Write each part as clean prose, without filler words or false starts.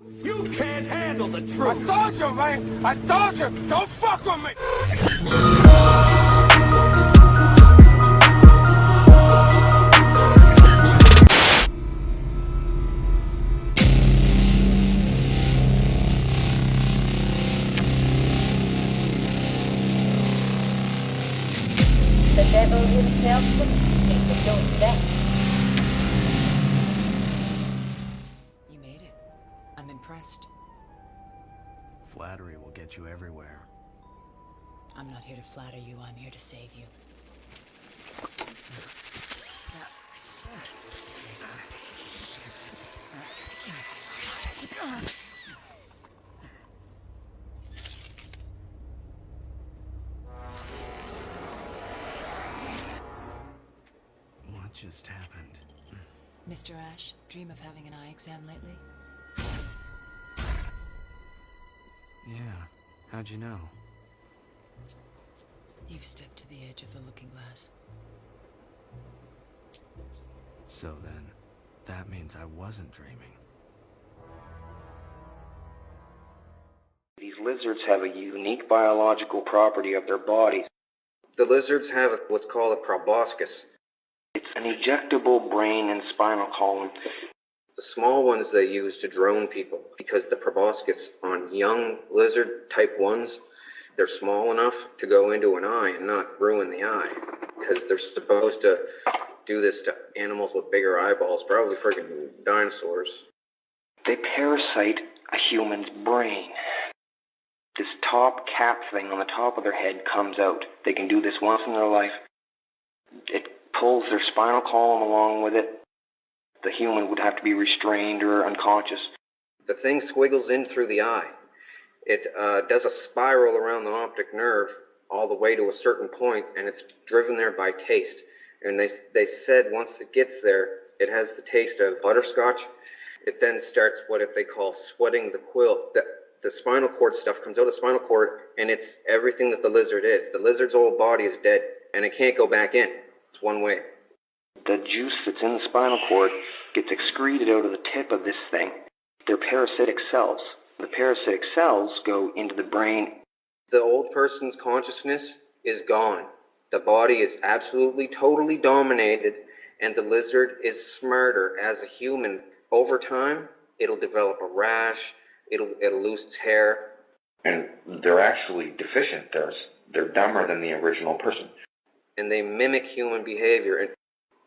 You can't handle the truth. I told you, man. I told you. Don't fuck with me. The devil himself couldn't keep the doing that. You made it. I'm impressed. Flattery will get you everywhere. I'm not here to flatter you, I'm here to save you. What just happened? Mr. Ash, dream of having an eye exam lately? Yeah, how'd you know? You've stepped to the edge of the looking glass. So then, that means I wasn't dreaming. These lizards have a unique biological property of their bodies. The lizards have what's called a proboscis. It's an ejectable brain and spinal column. The small ones they use to drone people because the proboscis on young lizard type 1s, they're small enough to go into an eye and not ruin the eye because they're supposed to do this to animals with bigger eyeballs, probably friggin' dinosaurs. They parasite a human's brain. This top cap thing on the top of their head comes out. They can do this once in their life. It pulls their spinal column along with it. The human would have to be restrained or unconscious. The thing squiggles in through the eye. It does a spiral around the optic nerve all the way to a certain point, and it's driven there by taste. And they said once it gets there, it has the taste of butterscotch. It then starts what they call sweating the quill. The spinal cord stuff comes out of the spinal cord, and it's everything that the lizard is. The lizard's whole body is dead, and it can't go back in. It's one way. The juice that's in the spinal cord gets excreted out of the tip of this thing. They're parasitic cells. The parasitic cells go into the brain. The old person's consciousness is gone. The body is absolutely, totally dominated, and the lizard is smarter as a human. Over time, it'll develop a rash, it'll lose its hair. And they're actually deficient. They're dumber than the original person. And they mimic human behavior. And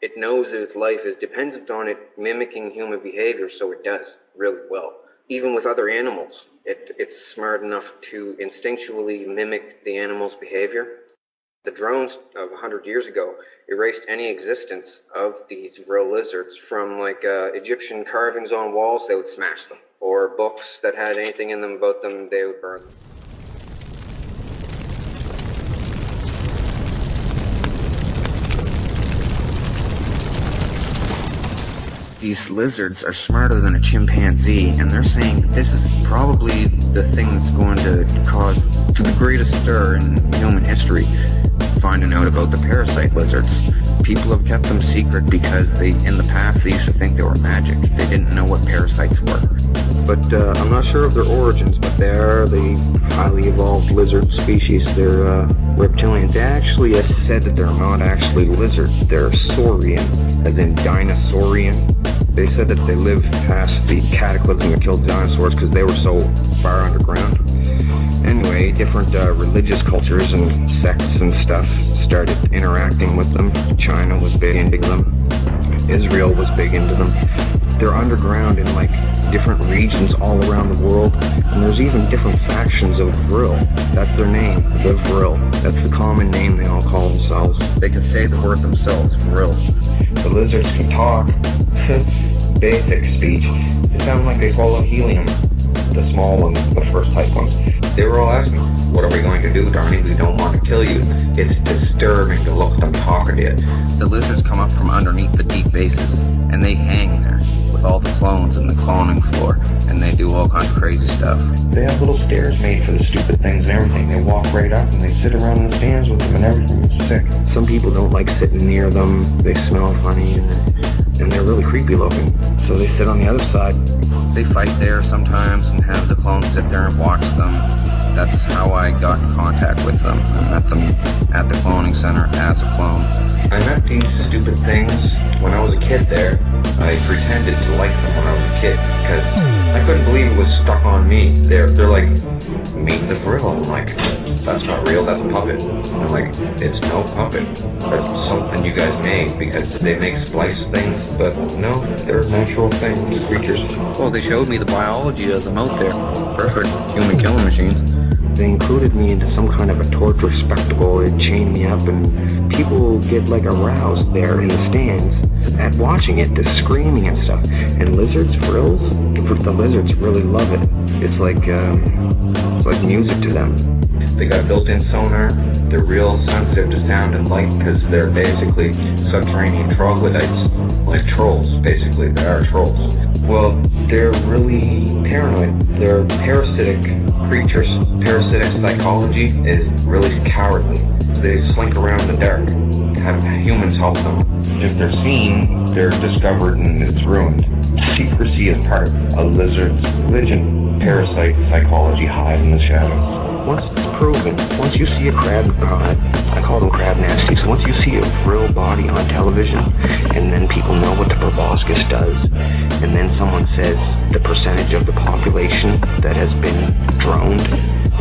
it knows that its life is dependent on it mimicking human behavior, so it does really well. Even with other animals, it's smart enough to instinctually mimic the animal's behavior. The drones of 100 years ago erased any existence of these Vril lizards from Egyptian carvings on walls. They would smash them. Or books that had anything in them about them, they would burn them. These lizards are smarter than a chimpanzee, and they're saying that this is probably the thing that's going to cause the greatest stir in human history, finding out about the parasite lizards. People have kept them secret because in the past, they used to think they were magic. They didn't know what parasites were. But I'm not sure of their origins, but they are the highly evolved lizard species. They're reptilian. They actually said that they're not actually lizards. They're saurian, as in dinosaurian. They said that they lived past the cataclysm that killed dinosaurs because they were so far underground. Anyway, different religious cultures and sects and stuff started interacting with them. China was big into them. Israel was big into them. They're underground in different regions all around the world, and there's even different factions of Vril. That's their name, the Vril. That's the common name they all call themselves. They can say the word themselves, Vril. The lizards can talk. Basic speech. It sounds like they swallow helium. The small ones, the first type ones. They were all asking, what are we going to do, Darnie? We don't want to kill you. It's disturbing to look at them talking to you. The lizards come up from underneath the deep bases, and they hang there with all the clones and the cloning floor, and they do all kinds of crazy stuff. They have little stairs made for the stupid things and everything. They walk right up and they sit around in the stands with them and everything. It's sick. Some people don't like sitting near them. They smell funny, and and they're really creepy looking. So they sit on the other side. They fight there sometimes and have the clones sit there and watch them. That's how I got in contact with them. I met them at the cloning center as a clone. I met these stupid things when I was a kid there. I pretended to like them when I was a kid because I couldn't believe it was stuck on me. They're like, meet the Vril. I'm like, that's not real, that's a puppet. I'm like, it's no puppet. That's something you guys made because they make splice things, but no, they're natural things, creatures. Well, they showed me the biology of them out there. Perfect human killing machines. They included me into some kind of a torture spectacle. They chained me up, and people get like aroused there in the stands at watching it, just screaming and stuff. And lizards, Vrils, the lizards really love it. It's like music to them. They got built-in sonar. They're real sensitive to sound and light because they're basically subterranean troglodytes, like trolls, basically. They are trolls. Well, they're really paranoid. They're parasitic creatures. Parasitic psychology is really cowardly. They slink around in the dark. Have humans help them. If they're seen, they're discovered and it's ruined. Secrecy is part of a lizard's religion. Parasite psychology hides in the shadows. Once it's proven, once you see a crab, I call them crab nasties, once you see a Vril body on television, and then people know what the proboscis does, and then someone says the percentage of the population that has been droned,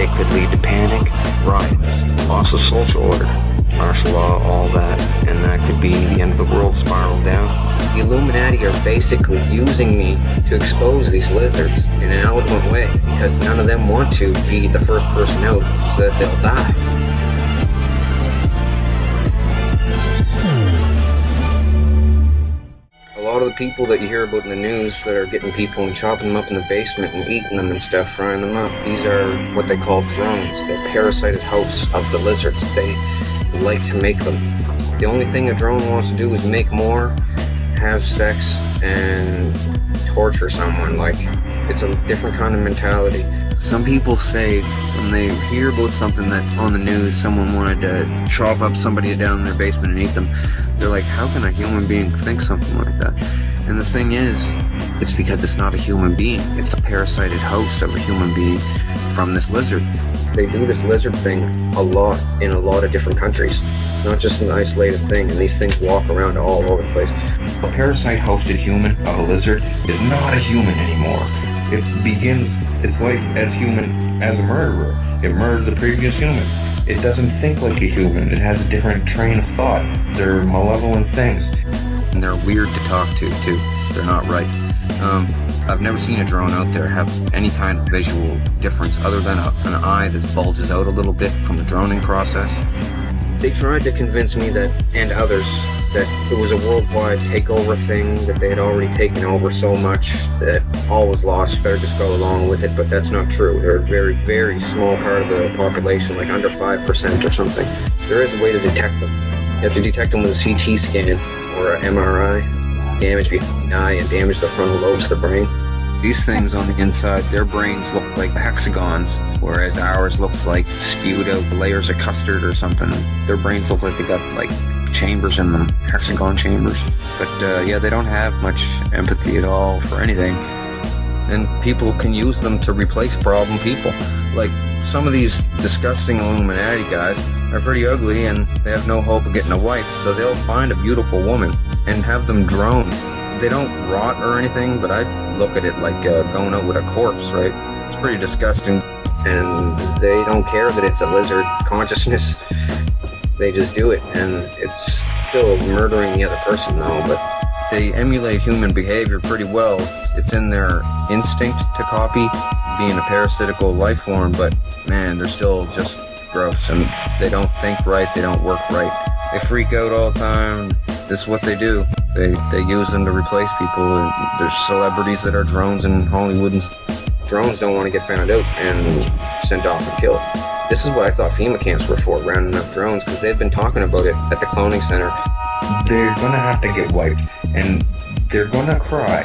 it could lead to panic, riots, loss of social order, martial law, all that, and that could be the end of the world spiral down. The Illuminati are basically using me to expose these lizards in an eloquent way because none of them want to be the first person out so that they'll die. A lot of the people that you hear about in the news that are getting people and chopping them up in the basement and eating them and stuff, frying them up, these are what they call drones. They're parasited hosts of the lizards. They like to make them. The only thing a drone wants to do is make more, have sex, and torture someone. Like, it's a different kind of mentality. Some people say when they hear about something that on the news, someone wanted to chop up somebody down in their basement and eat them, they're like, how can a human being think something like that? And the thing is, it's because it's not a human being. It's a parasited host of a human being from this lizard. They do this lizard thing a lot in a lot of different countries. It's not just an isolated thing, and these things walk around all over the place. A parasite-hosted human of a lizard is not a human anymore. It begins its life as human as a murderer. It murdered the previous human. It doesn't think like a human. It has a different train of thought. They're malevolent things. And they're weird to talk to, too. They're not right. I've never seen a drone out there have any kind of visual difference other than an eye that bulges out a little bit from the droning process. They tried to convince me that, and others, that it was a worldwide takeover thing, that they had already taken over so much that all was lost, better just go along with it, but that's not true. They're a very, very small part of the population, like under 5% or something. There is a way to detect them. You have to detect them with a CT scan or an MRI. Damage behind the eye and damage the frontal lobes of the brain. These things on the inside, their brains look like hexagons, whereas ours looks like spewed out layers of custard or something. Their brains look like they got like chambers in them, hexagon chambers. But yeah, they don't have much empathy at all for anything. And people can use them to replace problem people. Like some of these disgusting Illuminati guys are pretty ugly and they have no hope of getting a wife, so they'll find a beautiful woman and have them droned. They don't rot or anything, but I look at it like going out with a corpse, right? It's pretty disgusting. And they don't care that it's a lizard consciousness. They just do it, and it's still murdering the other person though, but they emulate human behavior pretty well. It's in their instinct to copy being a parasitical life form, but man, they're still just gross, and they don't think right, they don't work right. They freak out all the time. This is what they do. They use them to replace people, and there's celebrities that are drones in Hollywood, and drones don't want to get found out and sent off and killed. This is what I thought FEMA camps were for, rounding up drones, because they've been talking about it at the cloning center. They're gonna have to get wiped, and they're gonna cry.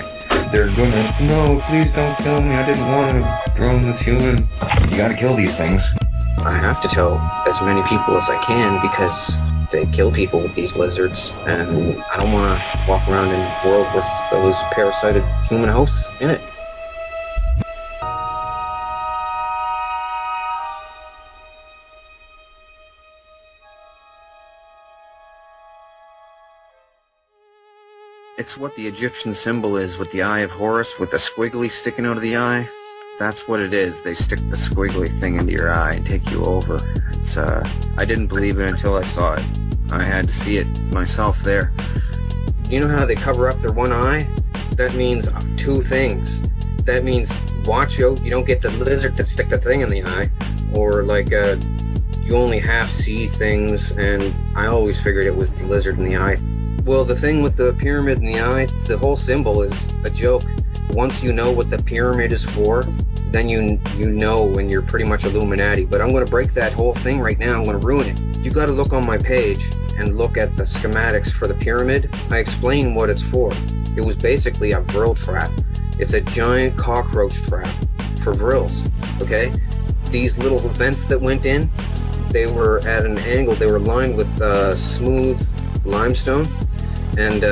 They're gonna, no, please don't kill me, I didn't want to drone this human. You gotta kill these things. I have to tell as many people as I can, because They kill people with these lizards, and I don't want to walk around in a world with those parasited human hosts in it. It's what the Egyptian symbol is, with the eye of Horus, with the squiggly sticking out of the eye. That's what it is. They stick the squiggly thing into your eye and take you over. It's, I didn't believe it until I saw it. I had to see it myself there. You know how they cover up their one eye? That means two things. That means watch out, you don't get the lizard to stick the thing in the eye, or like, you only half see things, and I always figured it was the lizard in the eye. Well, the thing with the pyramid in the eye, the whole symbol is a joke. Once you know what the pyramid is for, then you know when you're pretty much Illuminati. But I'm going to break that whole thing right now. I'm going to ruin it. You got to look on my page and look at the schematics for the pyramid. I explain what it's for. It was basically a Vril trap. It's a giant cockroach trap for Vrils, okay? These little vents that went in, they were at an angle. They were lined with smooth limestone. And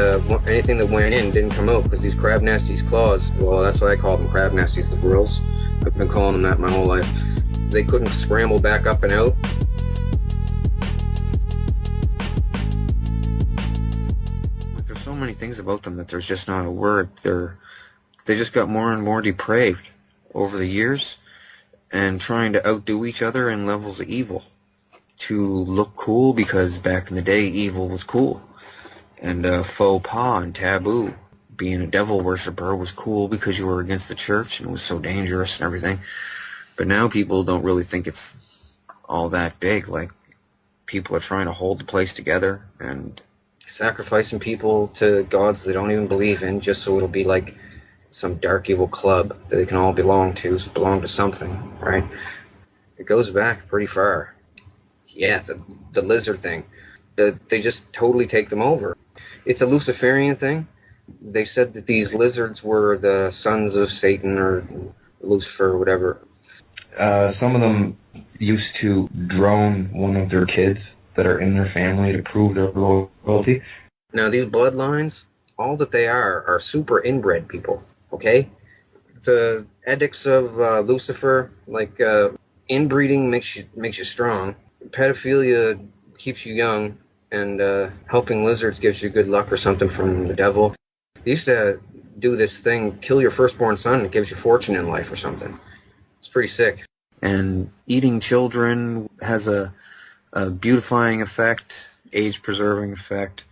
anything that went in didn't come out because these crab nasties' claws, well, that's why I call them crab nasties, the Vrils. I've been calling them that my whole life. They couldn't scramble back up and out. There's so many things about them that there's just not a word. They just got more and more depraved over the years and trying to outdo each other in levels of evil to look cool, because back in the day, evil was cool. And faux pas and taboo. Being a devil worshiper was cool because you were against the church and it was so dangerous and everything. But now people don't really think it's all that big. Like, people are trying to hold the place together and sacrificing people to gods they don't even believe in, just so it'll be like some dark evil club that they can all belong to something, right? It goes back pretty far. Yeah, the lizard thing. They just totally take them over. It's a Luciferian thing. They said that these lizards were the sons of Satan or Lucifer or whatever. Some of them used to drone one of their kids that are in their family to prove their loyalty. Now, these bloodlines, all that they are super inbred people, okay? The edicts of Lucifer, like inbreeding makes you strong. Pedophilia keeps you young. And helping lizards gives you good luck or something from the devil. They used to do this thing, kill your firstborn son, it gives you fortune in life or something. It's pretty sick. And eating children has a beautifying effect, age-preserving effect.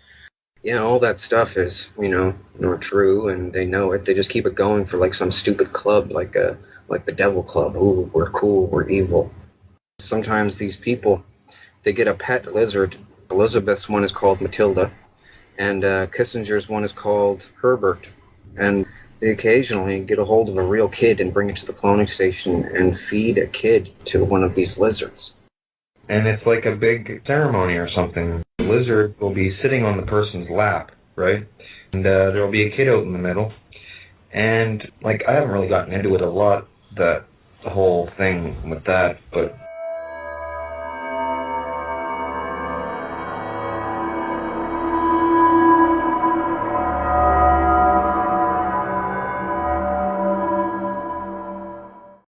Yeah, all that stuff is, not true, and they know it. They just keep it going for like some stupid club, like the Devil Club. Ooh, we're cool, we're evil. Sometimes these people, they get a pet lizard. Elizabeth's one is called Matilda, and Kissinger's one is called Herbert. And they occasionally get a hold of a real kid and bring it to the cloning station and feed a kid to one of these lizards. And it's like a big ceremony or something. The lizard will be sitting on the person's lap, right? And there'll be a kid out in the middle. And, I haven't really gotten into it a lot, the whole thing with that, but